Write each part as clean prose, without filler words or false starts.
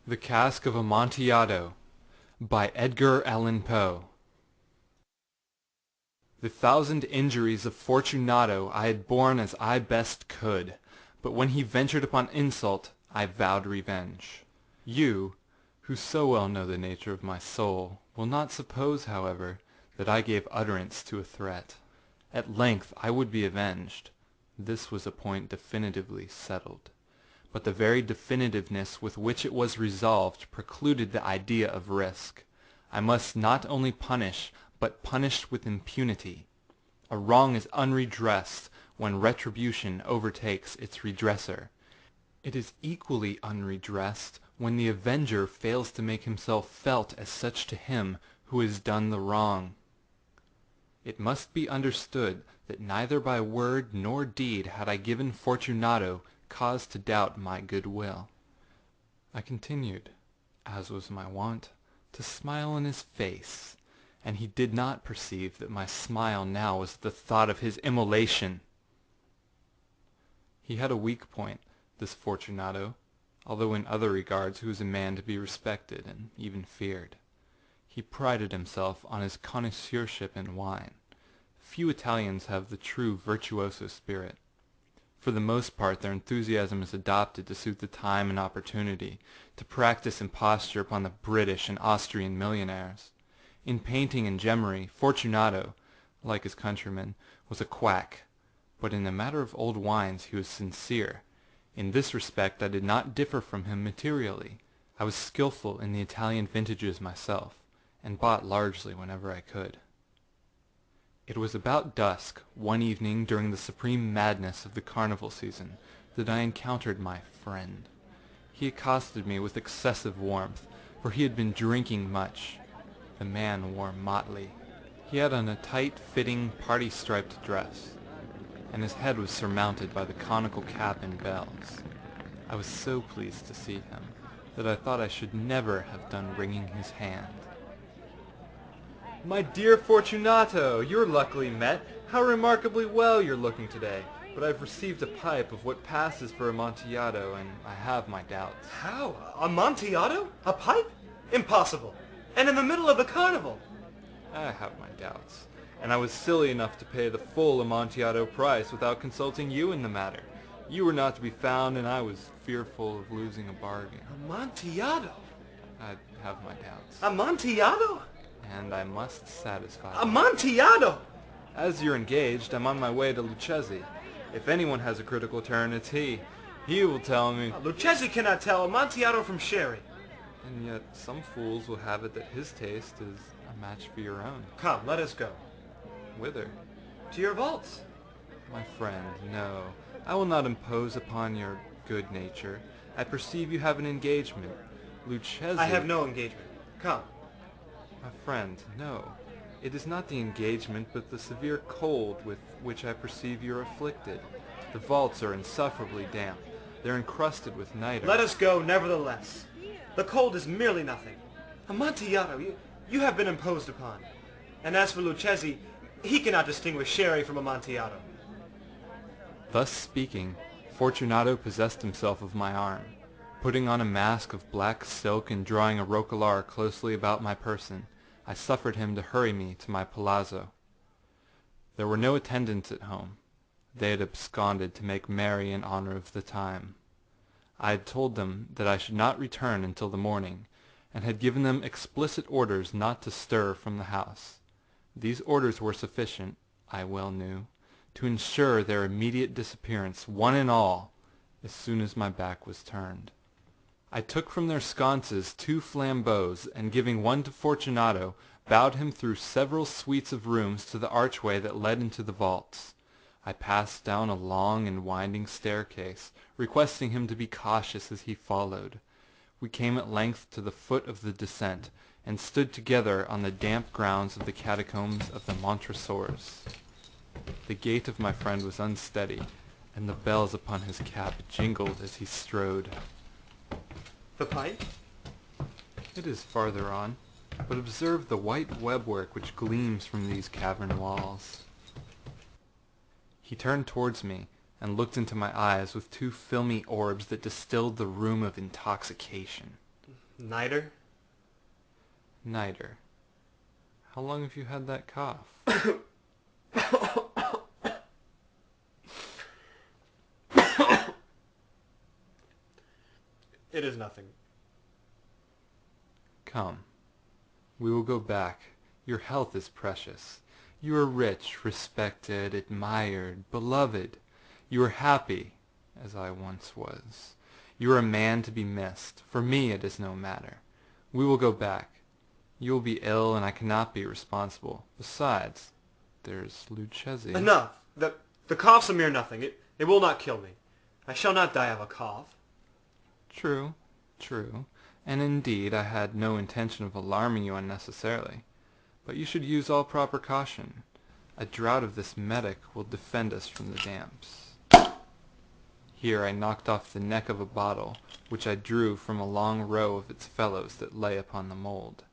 The Cask of Amontillado by Edgar Allan Poe. The thousand injuries of Fortunato I had borne as I best could, but when he ventured upon insult I vowed revenge. You, who so well know the nature of my soul, will not suppose, however, that I gave utterance to a threat. At length I would be avenged. This was a point definitively settled. But the very definitiveness with which it was resolved precluded the idea of risk. I must not only punish, but punish with impunity. A wrong is unredressed when retribution overtakes its redresser. It is equally unredressed when the avenger fails to make himself felt as such to him who has done the wrong. It must be understood that neither by word nor deed had I given Fortunato cause to doubt my good will. I continued, as was my wont, to smile in his face, and he did not perceive that my smile now was the thought of his immolation. He had a weak point, this Fortunato, although in other regards he was a man to be respected and even feared. He prided himself on his connoisseurship in wine. Few Italians have the true virtuoso spirit. For the most part their enthusiasm is adopted to suit the time and opportunity, to practice imposture upon the British and Austrian millionaires. In painting and gemmery, Fortunato, like his countrymen, was a quack, but in the matter of old wines he was sincere. In this respect I did not differ from him materially. I was skilful in the Italian vintages myself, and bought largely whenever I could. It was about dusk, one evening during the supreme madness of the carnival season, that I encountered my friend. He accosted me with excessive warmth, for he had been drinking much. The man wore motley. He had on a tight-fitting, party-striped dress, and his head was surmounted by the conical cap and bells. I was so pleased to see him that I thought I should never have done wringing his hand. "My dear Fortunato, you're luckily met. How remarkably well you're looking today. But I've received a pipe of what passes for Amontillado, and I have my doubts." How? Amontillado? A pipe? Impossible. And in the middle of the carnival. I have my doubts, and I was silly enough to pay the full Amontillado price without consulting you in the matter. You were not to be found, and I was fearful of losing a bargain. Amontillado? I have my doubts, Amontillado? and I must satisfy them. Amontillado! As you're engaged, I'm on my way to Lucchesi. If anyone has a critical turn, it's he. He will tell me. Lucchesi cannot tell Amontillado from sherry. And yet some fools will have it that his taste is a match for your own. Come, let us go. Whither? To your vaults. My friend, no. I will not impose upon your good nature. I perceive you have an engagement. Lucchesi... I have no engagement. Come. My friend, no. It is not the engagement, but the severe cold with which I perceive you are afflicted. The vaults are insufferably damp. They're encrusted with nitre. Let us go, nevertheless. The cold is merely nothing. Amontillado, you have been imposed upon. And as for Lucchesi, he cannot distinguish sherry from Amontillado. Thus speaking, Fortunato possessed himself of my arm. Putting on a mask of black silk and drawing a roquelaire closely about my person, I suffered him to hurry me to my palazzo. There were no attendants at home. They had absconded to make merry in honor of the time. I had told them that I should not return until the morning, and had given them explicit orders not to stir from the house. These orders were sufficient, I well knew, to ensure their immediate disappearance, one and all, as soon as my back was turned. I took from their sconces 2 flambeaux, and giving one to Fortunato, bowed him through several suites of rooms to the archway that led into the vaults. I passed down a long and winding staircase, requesting him to be cautious as he followed. We came at length to the foot of the descent, and stood together on the damp grounds of the catacombs of the Montresors. The gait of my friend was unsteady, and the bells upon his cap jingled as he strode. The pipe? It is farther on, but observe the white webwork which gleams from these cavern walls. He turned towards me, and looked into my eyes with 2 filmy orbs that distilled the rheum of intoxication. Niter? Niter. How long have you had that cough? It is nothing. Come. We will go back. Your health is precious. You are rich, respected, admired, beloved. You are happy, as I once was. You are a man to be missed. For me it is no matter. We will go back. You will be ill, and I cannot be responsible. Besides, there's Lucchesi. Enough! The cough's a mere nothing. It will not kill me. I shall not die of a cough. True, true. And indeed I had no intention of alarming you unnecessarily. But you should use all proper caution. A draught of this medic will defend us from the damps. Here I knocked off the neck of a bottle, which I drew from a long row of its fellows that lay upon the mould.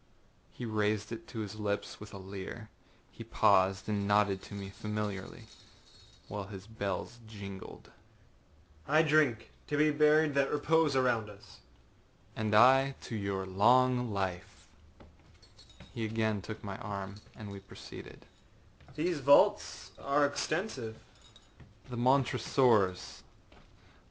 He raised it to his lips with a leer. He paused and nodded to me familiarly, while his bells jingled. I drink to be buried that repose around us. And I to your long life. He again took my arm, and we proceeded. These vaults are extensive. The Montresors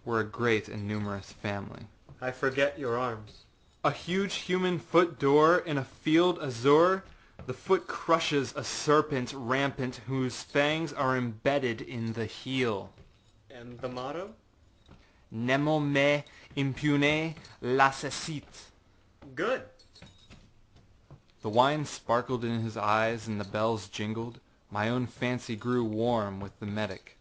were a great and numerous family. I forget your arms. A huge human foot door in a field azure. The foot crushes a serpent rampant whose fangs are embedded in the heel. And the motto? Nemo me impune lacessit. Good. The wine sparkled in his eyes and the bells jingled. My own fancy grew warm with the medic.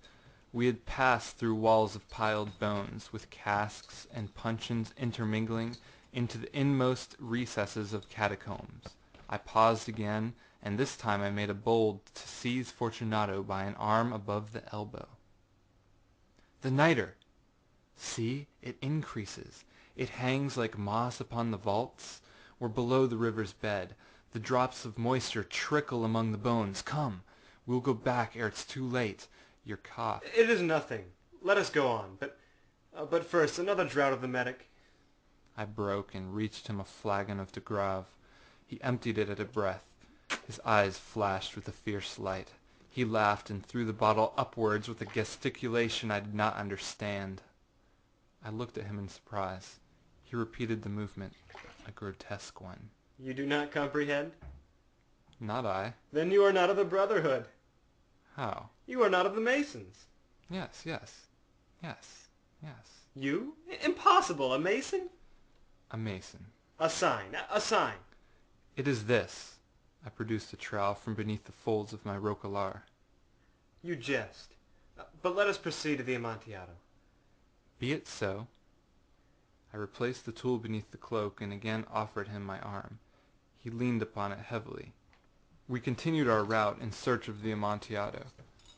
We had passed through walls of piled bones, with casks and puncheons intermingling, into the inmost recesses of catacombs. I paused again, and this time I made a bold to seize Fortunato by an arm above the elbow. The nitre! See, it increases. It hangs like moss upon the vaults. We're below the river's bed. The drops of moisture trickle among the bones. Come, we'll go back ere it's too late. Your cough. It is nothing. Let us go on. But first, another draught of the medic. I broke and reached him a flagon of de Grave. He emptied it at a breath. His eyes flashed with a fierce light. He laughed and threw the bottle upwards with a gesticulation I did not understand. I looked at him in surprise. He repeated the movement, a grotesque one. You do not comprehend? Not I. Then you are not of the Brotherhood. How? You are not of the Masons. Yes. You? Impossible. A Mason? A Mason. A sign. A sign. It is this. I produced a trowel from beneath the folds of my roquelaire. You jest. But let us proceed to the Amontillado. Be it so. I replaced the tool beneath the cloak and again offered him my arm. He leaned upon it heavily. We continued our route in search of the Amontillado.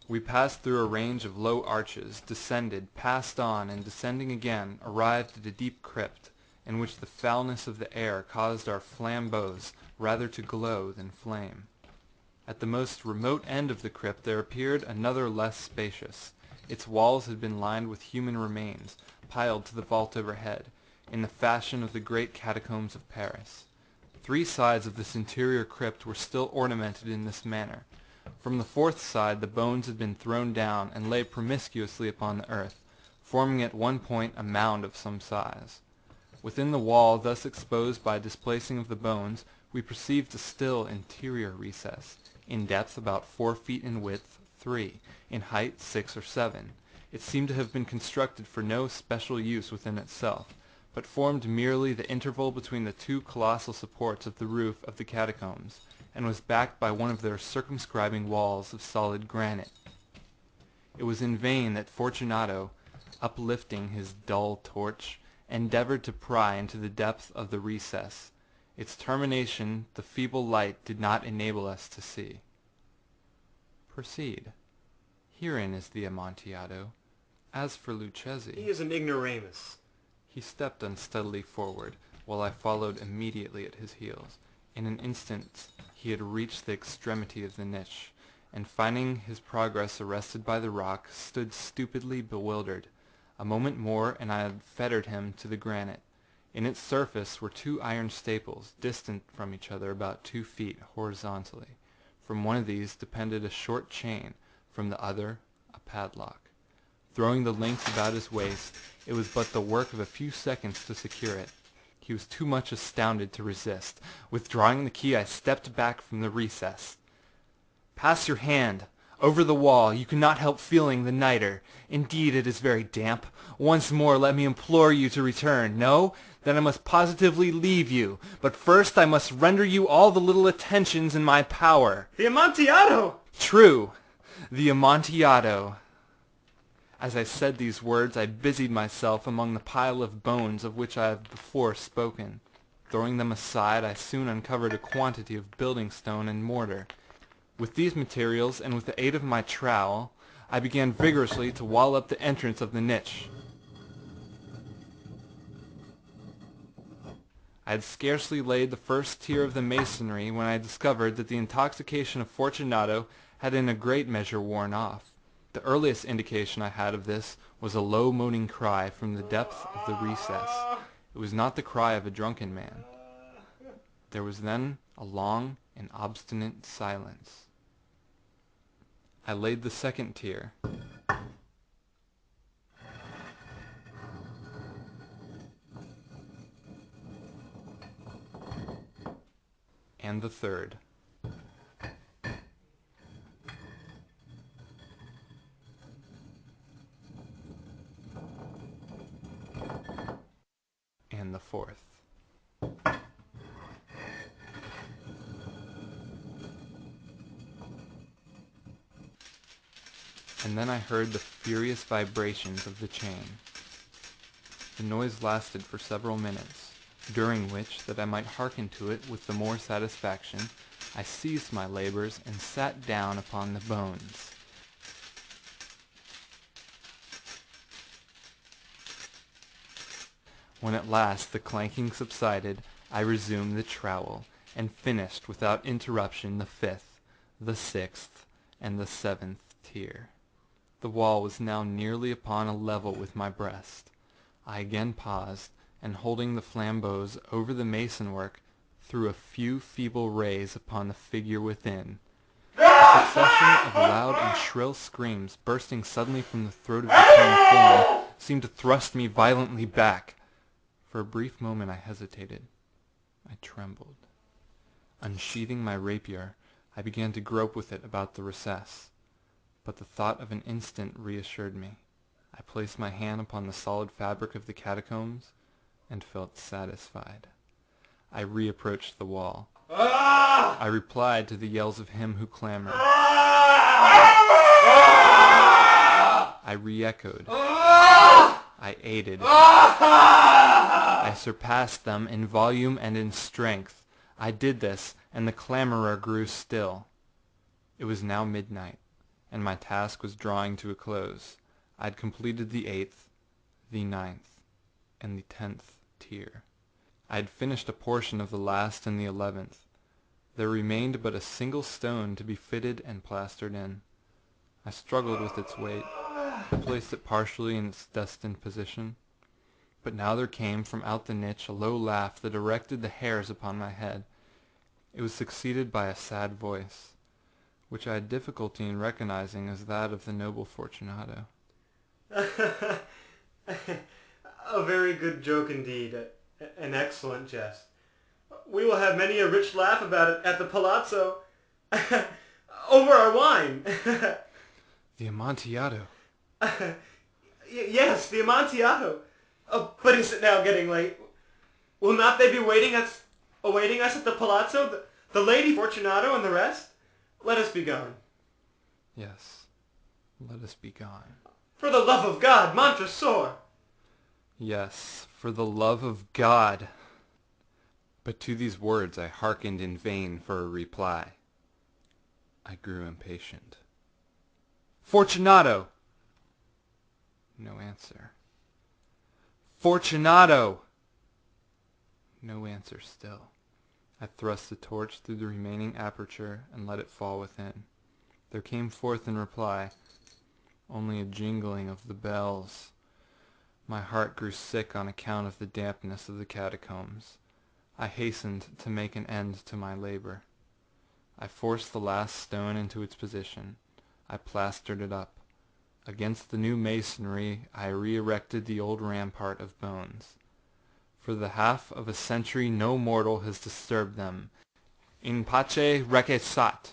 We passed through a range of low arches, descended, passed on, and descending again, arrived at a deep crypt, in which the foulness of the air caused our flambeaux rather to glow than flame. At the most remote end of the crypt there appeared another less spacious. Its walls had been lined with human remains, piled to the vault overhead, in the fashion of the great catacombs of Paris. 3 sides of this interior crypt were still ornamented in this manner. From the 4th side the bones had been thrown down and lay promiscuously upon the earth, forming at one point a mound of some size. Within the wall thus exposed by displacing of the bones, we perceived a still interior recess, in depth about 4 feet, in width 3, in height 6 or 7. It seemed to have been constructed for no special use within itself, but formed merely the interval between the 2 colossal supports of the roof of the catacombs, and was backed by one of their circumscribing walls of solid granite. It was in vain that Fortunato, uplifting his dull torch, endeavored to pry into the depth of the recess. Its termination the feeble light did not enable us to see. Proceed. Herein is the Amontillado. As for Lucchesi... He is an ignoramus. He stepped unsteadily forward, while I followed immediately at his heels. In an instant he had reached the extremity of the niche, and finding his progress arrested by the rock, stood stupidly bewildered. A moment more, and I had fettered him to the granite. In its surface were 2 iron staples, distant from each other about 2 feet horizontally. From one of these depended a short chain, from the other a padlock. Throwing the links about his waist, it was but the work of a few seconds to secure it. He was too much astounded to resist. Withdrawing the key, I stepped back from the recess. "Pass your hand over the wall. You cannot help feeling the nitre. Indeed, it is very damp. Once more let me implore you to return. No? Then I must positively leave you. But first I must render you all the little attentions in my power." The Amontillado! "True, the Amontillado." As I said these words, I busied myself among the pile of bones of which I have before spoken. Throwing them aside, I soon uncovered a quantity of building stone and mortar. With these materials, and with the aid of my trowel, I began vigorously to wall up the entrance of the niche. I had scarcely laid the first tier of the masonry when I discovered that the intoxication of Fortunato had in a great measure worn off. The earliest indication I had of this was a low moaning cry from the depth of the recess. It was not the cry of a drunken man. There was then a long and obstinate silence. I laid the second tier. And the third. And the fourth. And then I heard the furious vibrations of the chain. The noise lasted for several minutes, during which, that I might hearken to it with the more satisfaction, I ceased my labors and sat down upon the bones. When at last the clanking subsided, I resumed the trowel, and finished without interruption the 5th, the 6th, and the 7th tier. The wall was now nearly upon a level with my breast. I again paused, and holding the flambeaux over the mason-work, threw a few feeble rays upon the figure within. A succession of loud and shrill screams, bursting suddenly from the throat of the human form, seemed to thrust me violently back. For a brief moment I hesitated. I trembled. Unsheathing my rapier, I began to grope with it about the recess. But the thought of an instant reassured me. I placed my hand upon the solid fabric of the catacombs, and felt satisfied. I reapproached the wall. I replied to the yells of him who clamored. I re-echoed. I aided. I surpassed them in volume and in strength. I did this, and the clamorer grew still. It was now midnight, and my task was drawing to a close. I had completed the 8th, the 9th, and the 10th tier. I had finished a portion of the last and the 11th. There remained but a single stone to be fitted and plastered in. I struggled with its weight. I placed it partially in its destined position. But now there came from out the niche a low laugh that erected the hairs upon my head. It was succeeded by a sad voice, which I had difficulty in recognizing as that of the noble Fortunato. A very good joke indeed. An excellent jest. We will have many a rich laugh about it at the palazzo. Over our wine. The Amontillado. Yes, the Amontillado. But is it now getting late? Will not they be awaiting us at the palazzo? The Lady Fortunato and the rest? Let us be gone. Yes, let us be gone. For the love of God, Montresor! Yes, for the love of God! But to these words I hearkened in vain for a reply. I grew impatient. Fortunato! No answer. Fortunato! No answer still. I thrust the torch through the remaining aperture and let it fall within. There came forth in reply only a jingling of the bells. My heart grew sick on account of the dampness of the catacombs. I hastened to make an end to my labor. I forced the last stone into its position. I plastered it up. Against the new masonry I re-erected the old rampart of bones. For the half of a century no mortal has disturbed them. In pace requiescat.